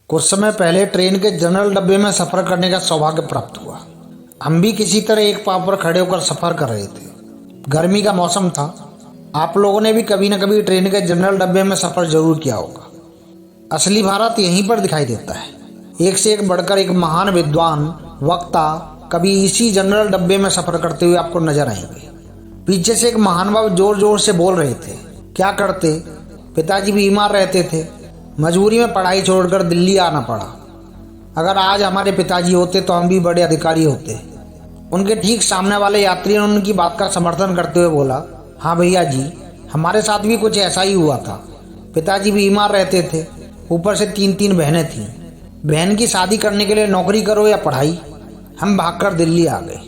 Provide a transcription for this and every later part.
कुछ समय पहले ट्रेन के जनरल डब्बे में सफ़र करने का सौभाग्य प्राप्त हुआ। हम भी किसी तरह एक पाँव पर खड़े होकर सफ़र कर रहे थे। गर्मी का मौसम था। आप लोगों ने भी कभी न कभी ट्रेन के जनरल डब्बे में सफ़र जरूर किया होगा। असली भारत यहीं पर दिखाई देता है। एक से एक बढ़कर एक महान विद्वान वक्ता कभी इसी जनरल डब्बे में सफ़र करते हुए आपको नजर आएंगे। पीछे से एक महान बाबू जोर जोर से बोल रहे थे। क्या करते, पिताजी बीमार रहते थे, मजबूरी में पढ़ाई छोड़कर दिल्ली आना पड़ा। अगर आज हमारे पिताजी होते तो हम भी बड़े अधिकारी होते। उनके ठीक सामने वाले यात्री ने उनकी बात का समर्थन करते हुए बोला, हाँ भैया जी, हमारे साथ भी कुछ ऐसा ही हुआ था। पिताजी बीमार रहते थे, ऊपर से 3 बहनें थीं। बहन की शादी करने के लिए नौकरी करो या पढ़ाई। हम भागकर दिल्ली आ गए,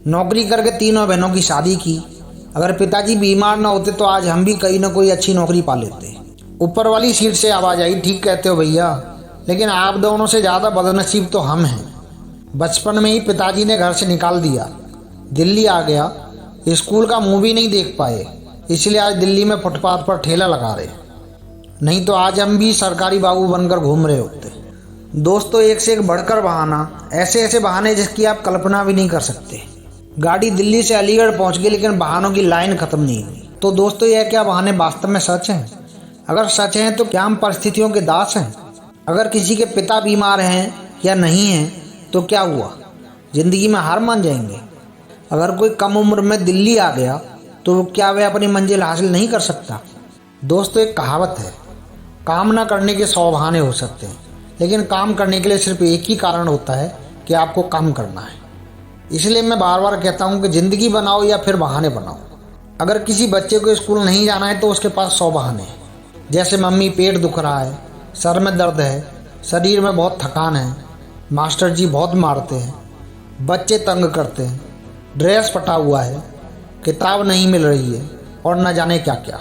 नौकरी करके तीनों बहनों की शादी की। अगर पिताजी बीमार न होते तो आज हम भी कहीं ना कोई अच्छी नौकरी पा लेते। ऊपर वाली सीट से आवाज़ आई, ठीक कहते हो भैया, लेकिन आप दोनों से ज़्यादा बदनसीब तो हम हैं। बचपन में ही पिताजी ने घर से निकाल दिया, दिल्ली आ गया। स्कूल का मुंह भी नहीं देख पाए, इसलिए आज दिल्ली में फुटपाथ पर ठेला लगा रहे। नहीं तो आज हम भी सरकारी बाबू बनकर घूम रहे होते। दोस्तों, एक से एक बढ़कर बहाना, ऐसे ऐसे बहाने जिसकी आप कल्पना भी नहीं कर सकते। गाड़ी दिल्ली से अलीगढ़ पहुंच गई, लेकिन बहानों की लाइन खत्म नहीं हुई। तो दोस्तों, यह क्या बहाने वास्तव में सच हैं? अगर सच हैं तो क्या हम परिस्थितियों के दास हैं? अगर किसी के पिता बीमार हैं या नहीं हैं तो क्या हुआ, जिंदगी में हार मान जाएंगे? अगर कोई कम उम्र में दिल्ली आ गया तो क्या वह अपनी मंजिल हासिल नहीं कर सकता? दोस्तों, एक कहावत है, काम ना करने के 100 बहाने हो सकते हैं, लेकिन काम करने के लिए सिर्फ एक ही कारण होता है कि आपको काम करना है। इसलिए मैं बार बार कहता हूँ कि ज़िंदगी बनाओ या फिर बहाने बनाओ। अगर किसी बच्चे को स्कूल नहीं जाना है तो उसके पास 100 बहाने हैं, जैसे मम्मी पेट दुख रहा है, सर में दर्द है, शरीर में बहुत थकान है, मास्टर जी बहुत मारते हैं, बच्चे तंग करते हैं, ड्रेस फटा हुआ है, किताब नहीं मिल रही है और न जाने क्या क्या।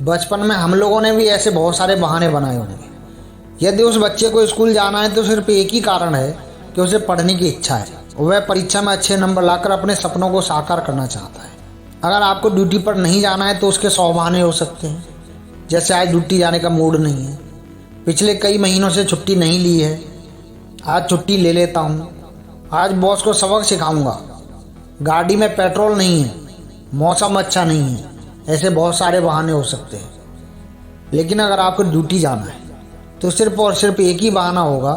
बचपन में हम लोगों ने भी ऐसे बहुत सारे बहाने बनाए होंगे। यदि उस बच्चे को स्कूल जाना है तो सिर्फ एक ही कारण है कि उसे पढ़ने की इच्छा है। वह परीक्षा में अच्छे नंबर लाकर अपने सपनों को साकार करना चाहता है। अगर आपको ड्यूटी पर नहीं जाना है तो उसके 100 बहाने हो सकते हैं, जैसे आज ड्यूटी जाने का मूड नहीं है, पिछले कई महीनों से छुट्टी नहीं ली है, आज छुट्टी ले लेता हूँ, आज बॉस को सबक सिखाऊंगा, गाड़ी में पेट्रोल नहीं है, मौसम अच्छा नहीं है। ऐसे बहुत सारे बहाने हो सकते हैं। लेकिन अगर आपको ड्यूटी जाना है तो सिर्फ और सिर्फ एक ही बहाना होगा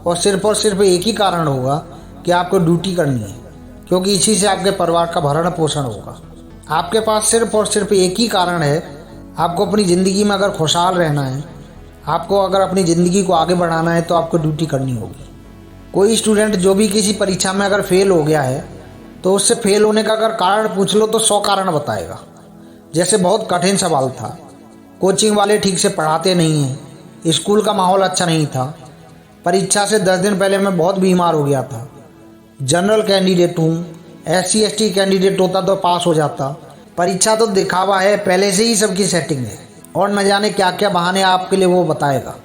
और सिर्फ एक ही कारण होगा कि आपको ड्यूटी करनी है, क्योंकि इसी से आपके परिवार का भरण पोषण होगा। आपके पास सिर्फ और सिर्फ एक ही कारण है। आपको अपनी ज़िंदगी में अगर खुशहाल रहना है, आपको अगर अपनी ज़िंदगी को आगे बढ़ाना है तो आपको ड्यूटी करनी होगी। कोई स्टूडेंट जो भी किसी परीक्षा में अगर फेल हो गया है तो उससे फेल होने का अगर कारण पूछ लो तो 100 कारण बताएगा। जैसे बहुत कठिन सवाल था, कोचिंग वाले ठीक से पढ़ाते नहीं हैं, स्कूल का माहौल अच्छा नहीं था, परीक्षा से 10 दिन पहले मैं बहुत बीमार हो गया था, जनरल कैंडिडेट हूँ, SC ST कैंडिडेट होता तो पास हो जाता, परीक्षा तो दिखावा है, पहले से ही सबकी सेटिंग है, और न जाने क्या क्या बहाने आपके लिए वो बताएगा।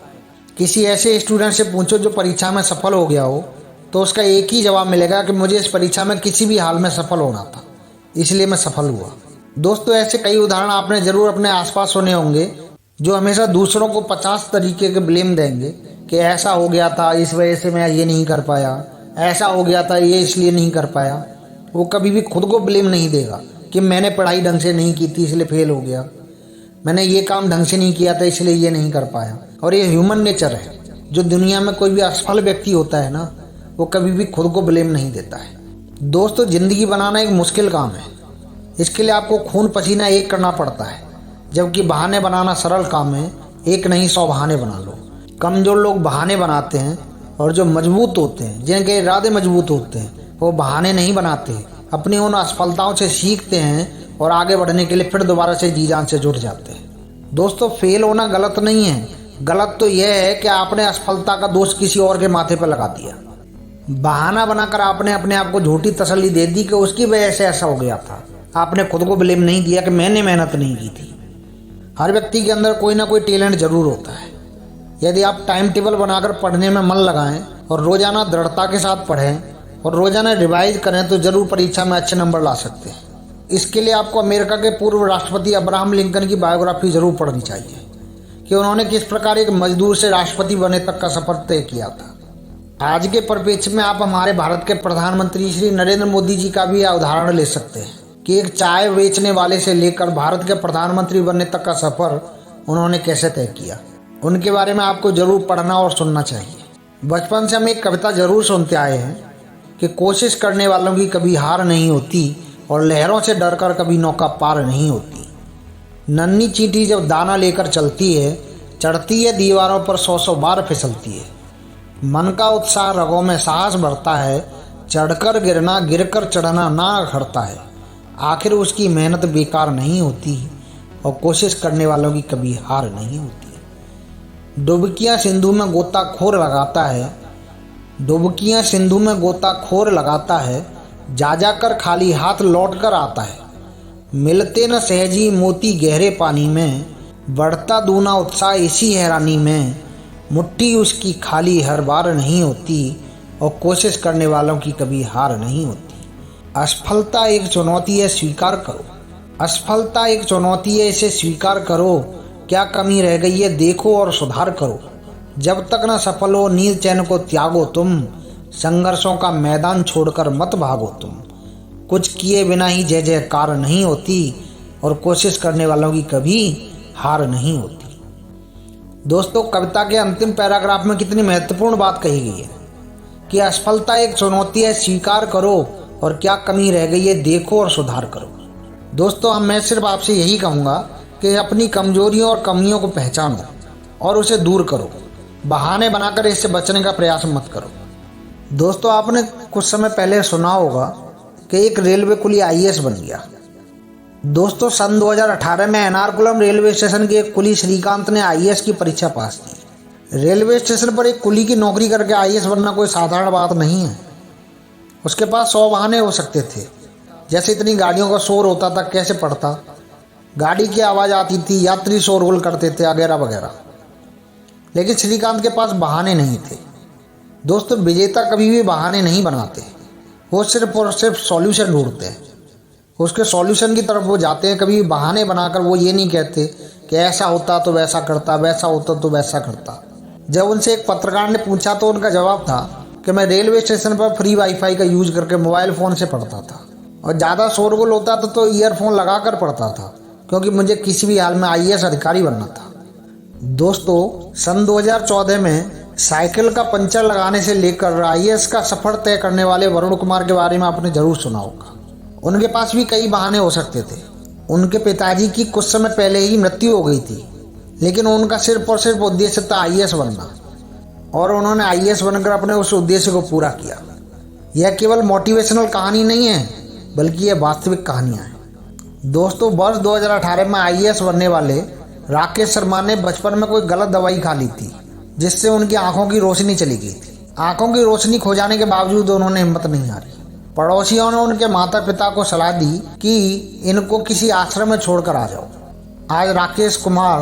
किसी ऐसे स्टूडेंट से पूछो जो परीक्षा में सफल हो गया हो तो उसका एक ही जवाब मिलेगा कि मुझे इस परीक्षा में किसी भी हाल में सफल होना था, इसलिए मैं सफल हुआ। दोस्तों, ऐसे कई उदाहरण आपने ज़रूर अपने आसपास सुने होंगे जो हमेशा दूसरों को 50 तरीके के ब्लेम देंगे कि ऐसा हो गया था, इस वजह से मैं ये नहीं कर पाया, ऐसा हो गया था, ये इसलिए नहीं कर पाया। वो कभी भी खुद को ब्लेम नहीं देगा कि मैंने पढ़ाई ढंग से नहीं की थी इसलिए फेल हो गया, मैंने ये काम ढंग से नहीं किया था इसलिए ये नहीं कर पाया। और ये ह्यूमन नेचर है। जो दुनिया में कोई भी असफल व्यक्ति होता है ना, वो कभी भी खुद को ब्लेम नहीं देता है। दोस्तों, ज़िंदगी बनाना एक मुश्किल काम है। इसके लिए आपको खून पसीना एक करना पड़ता है, जबकि बहाने बनाना सरल काम है। एक नहीं 100 बहाने बना लो। कमज़ोर लोग बहाने बनाते हैं और जो मजबूत होते हैं, जिनके इरादे मजबूत होते हैं, वो बहाने नहीं बनाते, अपनी उन असफलताओं से सीखते हैं और आगे बढ़ने के लिए फिर दोबारा से जी जान से जुट जाते हैं। दोस्तों, फेल होना गलत नहीं है। गलत तो यह है कि आपने असफलता का दोष किसी और के माथे पर लगा दिया। बहाना बनाकर आपने अपने आप को झूठी तसल्ली दे दी कि उसकी वजह से ऐसा हो गया था। आपने खुद को ब्लेम नहीं दिया कि मैंने मेहनत नहीं की थी। हर व्यक्ति के अंदर कोई ना कोई टैलेंट जरूर होता है। यदि आप टाइम टेबल बनाकर पढ़ने में मन लगाएं और रोज़ाना दृढ़ता के साथ पढ़ें और रोज़ाना रिवाइज करें तो ज़रूर परीक्षा में अच्छे नंबर ला सकते हैं। इसके लिए आपको अमेरिका के पूर्व राष्ट्रपति अब्राहम लिंकन की बायोग्राफी ज़रूर पढ़नी चाहिए, कि उन्होंने किस प्रकार एक मजदूर से राष्ट्रपति बनने तक का सफर तय किया था। आज के परिप्रेक्ष्य में आप हमारे भारत के प्रधानमंत्री श्री नरेंद्र मोदी जी का भी उदाहरण ले सकते हैं कि एक चाय बेचने वाले से लेकर भारत के प्रधानमंत्री बनने तक का सफर उन्होंने कैसे तय किया। उनके बारे में आपको जरूर पढ़ना और सुनना चाहिए। बचपन से हम एक कविता जरूर सुनते आए हैं कि कोशिश करने वालों की कभी हार नहीं होती और लहरों से डरकर कभी नौका पार नहीं होती। नन्ही चींटी जब दाना लेकर चलती है, चढ़ती है दीवारों पर 100 बार फिसलती है। मन का उत्साह रगों में साहस बढ़ता है, चढ़कर गिरना गिरकर चढ़ना ना अखरता है। आखिर उसकी मेहनत बेकार नहीं होती और कोशिश करने वालों की कभी हार नहीं होती। डुबकियां सिंधु में गोताखोर लगाता है, डुबकियां सिंधु में गोताखोर लगाता है, जा जाकर खाली हाथ लौट कर आता है। मिलते न सहजी मोती गहरे पानी में, बढ़ता दूना उत्साह इसी हैरानी में। मुट्ठी उसकी खाली हर बार नहीं होती और कोशिश करने वालों की कभी हार नहीं होती। असफलता एक चुनौती है, स्वीकार करो। असफलता एक चुनौती है, इसे स्वीकार करो। क्या कमी रह गई है देखो और सुधार करो। जब तक न सफल हो नींद चैन को त्यागो तुम, संघर्षों का मैदान छोड़कर मत भागो तुम। कुछ किए बिना ही जय जयकार नहीं होती और कोशिश करने वालों की कभी हार नहीं होती। दोस्तों, कविता के अंतिम पैराग्राफ में कितनी महत्वपूर्ण बात कही गई है कि असफलता एक चुनौती है, स्वीकार करो और क्या कमी रह गई है देखो और सुधार करो। दोस्तों, मैं सिर्फ आपसे यही कहूँगा कि अपनी कमजोरियों और कमियों को पहचानो और उसे दूर करो। बहाने बनाकर इससे बचने का प्रयास मत करो। दोस्तों, आपने कुछ समय पहले सुना होगा कि एक रेलवे कुली IAS बन गया। दोस्तों, सन 2018 में एर्नाकुलम रेलवे स्टेशन के एक कुली श्रीकांत ने IAS की परीक्षा पास की। रेलवे स्टेशन पर एक कुली की नौकरी करके IAS बनना कोई साधारण बात नहीं है। उसके पास 100 बहाने हो सकते थे, जैसे इतनी गाड़ियों का शोर होता था, कैसे पढ़ता, गाड़ी की आवाज़ आती थी, यात्री शोरगुल करते थे वगैरह वगैरह। लेकिन श्रीकांत के पास बहाने नहीं थे। दोस्तों, विजेता कभी भी बहाने नहीं बनाते, वो सिर्फ और सिर्फ सॉल्यूशन ढूंढते हैं। उसके सॉल्यूशन की तरफ वो जाते हैं। कभी बहाने बनाकर वो ये नहीं कहते कि ऐसा होता तो वैसा करता, वैसा होता तो वैसा करता। जब उनसे एक पत्रकार ने पूछा तो उनका जवाब था कि मैं रेलवे स्टेशन पर फ्री वाईफाई का यूज करके मोबाइल फ़ोन से पढ़ता था और ज़्यादा शोरगुल होता था तो ईयरफोन लगा कर पढ़ता था, क्योंकि मुझे किसी भी हाल में IAS अधिकारी बनना था। दोस्तों, सन 2014 में साइकिल का पंचर लगाने से लेकर IAS का सफ़र तय करने वाले वरुण कुमार के बारे में आपने ज़रूर सुना होगा। उनके पास भी कई बहाने हो सकते थे। उनके पिताजी की कुछ समय पहले ही मृत्यु हो गई थी, लेकिन उनका सिर्फ और सिर्फ उद्देश्य था IAS बनना और उन्होंने IAS बनकर अपने उस उद्देश्य को पूरा किया। यह केवल मोटिवेशनल कहानी नहीं है, बल्कि यह वास्तविक कहानियाँ हैं। दोस्तों, वर्ष 2018 में IAS बनने वाले राकेश शर्मा ने बचपन में कोई गलत दवाई खा ली थी, जिससे उनकी आंखों की रोशनी चली गई थी। आंखों की रोशनी खो जाने के बावजूद उन्होंने हिम्मत नहीं हारी। पड़ोसियों ने उनके माता पिता को सलाह दी कि इनको किसी आश्रम में छोड़कर आ जाओ। आज राकेश कुमार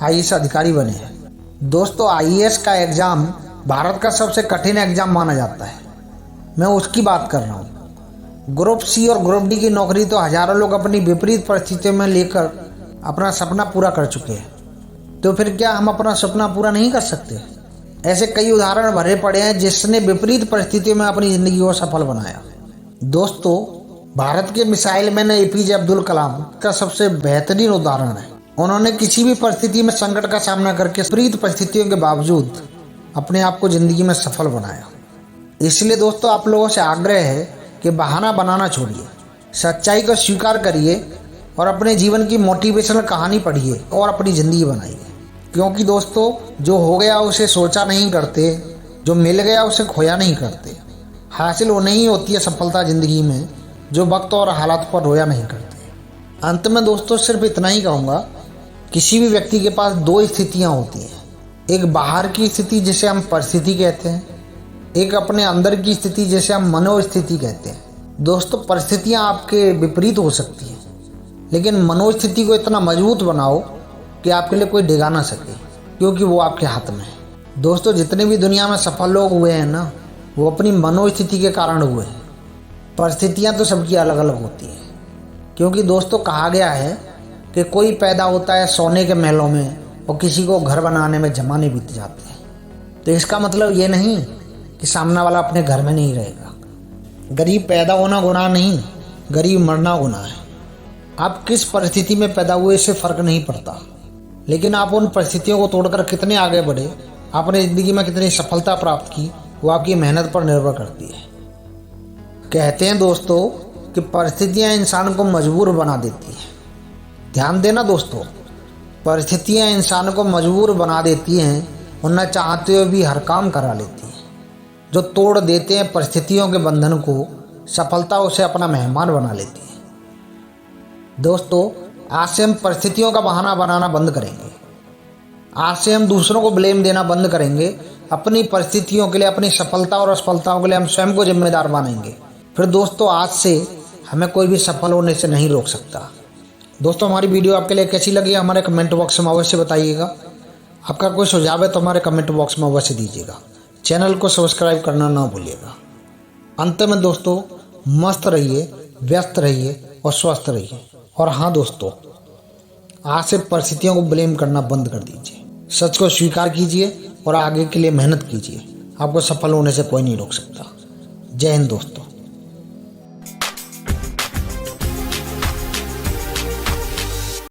IAS अधिकारी बने हैं। दोस्तों, IAS का एग्ज़ाम भारत का सबसे कठिन एग्ज़ाम माना जाता है। मैं उसकी बात कर रहा हूँ। ग्रुप C और ग्रुप D की नौकरी तो हजारों लोग अपनी विपरीत परिस्थितियों में लेकर अपना सपना पूरा कर चुके हैं। तो फिर क्या हम अपना सपना पूरा नहीं कर सकते? ऐसे कई उदाहरण भरे पड़े हैं जिसने विपरीत परिस्थितियों में अपनी ज़िंदगी को सफल बनाया। दोस्तों, भारत के missile man APJ Abdul Kalam का सबसे बेहतरीन उदाहरण है। उन्होंने किसी भी परिस्थिति में संकट का सामना करके विपरीत परिस्थितियों के बावजूद अपने आप को ज़िंदगी में सफल बनाया। इसलिए दोस्तों, आप लोगों से आग्रह है कि बहाना बनाना छोड़िए, सच्चाई को स्वीकार करिए और अपने जीवन की मोटिवेशनल कहानी पढ़िए और अपनी ज़िंदगी बनाइए। क्योंकि दोस्तों, जो हो गया उसे सोचा नहीं करते, जो मिल गया उसे खोया नहीं करते। हासिल वो नहीं होती है सफलता ज़िंदगी में जो वक्त और हालात पर रोया नहीं करते। अंत में दोस्तों, सिर्फ इतना ही कहूँगा, किसी भी व्यक्ति के पास 2 स्थितियाँ होती हैं। एक बाहर की स्थिति जिसे हम परिस्थिति कहते हैं, एक अपने अंदर की स्थिति जिसे हम मनोस्थिति कहते हैं। दोस्तों, परिस्थितियाँ आपके विपरीत हो सकती हैं, लेकिन मनोस्थिति को इतना मजबूत बनाओ कि आपके लिए कोई डिगा ना सके, क्योंकि वो आपके हाथ में है। दोस्तों, जितने भी दुनिया में सफल लोग हुए हैं ना, वो अपनी मनोस्थिति के कारण हुए हैं। परिस्थितियाँ तो सबकी अलग अलग होती हैं, क्योंकि दोस्तों कहा गया है कि कोई पैदा होता है सोने के महलों में और किसी को घर बनाने में ज़माने बीत जाते हैं। तो इसका मतलब ये नहीं कि सामने वाला अपने घर में नहीं रहेगा। गरीब पैदा होना गुनाह नहीं, गरीब मरना गुनाह है। आप किस परिस्थिति में पैदा हुए इससे फ़र्क नहीं पड़ता, लेकिन आप उन परिस्थितियों को तोड़कर कितने आगे बढ़े, आपने ज़िंदगी में कितनी सफलता प्राप्त की, वो आपकी मेहनत पर निर्भर करती है। कहते हैं दोस्तों कि परिस्थितियाँ इंसान को मजबूर बना देती हैं। ध्यान देना दोस्तों, परिस्थितियाँ इंसान को मजबूर बना देती हैं और न चाहते हुए भी हर काम करा लेती हैं। जो तोड़ देते हैं परिस्थितियों के बंधन को, सफलता उसे अपना मेहमान बना लेती है। दोस्तों, आज से हम परिस्थितियों का बहाना बनाना बंद करेंगे। आज से हम दूसरों को ब्लेम देना बंद करेंगे। अपनी परिस्थितियों के लिए, अपनी सफलता और असफलताओं के लिए हम स्वयं को जिम्मेदार मानेंगे। फिर दोस्तों, आज से हमें कोई भी सफल होने से नहीं रोक सकता। दोस्तों, हमारी वीडियो आपके लिए कैसी लगी हमारे कमेंट बॉक्स में अवश्य बताइएगा। आपका कोई सुझाव है तो हमारे कमेंट बॉक्स में अवश्य दीजिएगा। चैनल को सब्सक्राइब करना ना भूलिएगा। अंत में दोस्तों, मस्त रहिए, व्यस्त रहिए और स्वस्थ रहिए। और हाँ दोस्तों, आज से परिस्थितियों को ब्लेम करना बंद कर दीजिए। सच को स्वीकार कीजिए और आगे के लिए मेहनत कीजिए। आपको सफल होने से कोई नहीं रोक सकता। जय हिंद दोस्तों।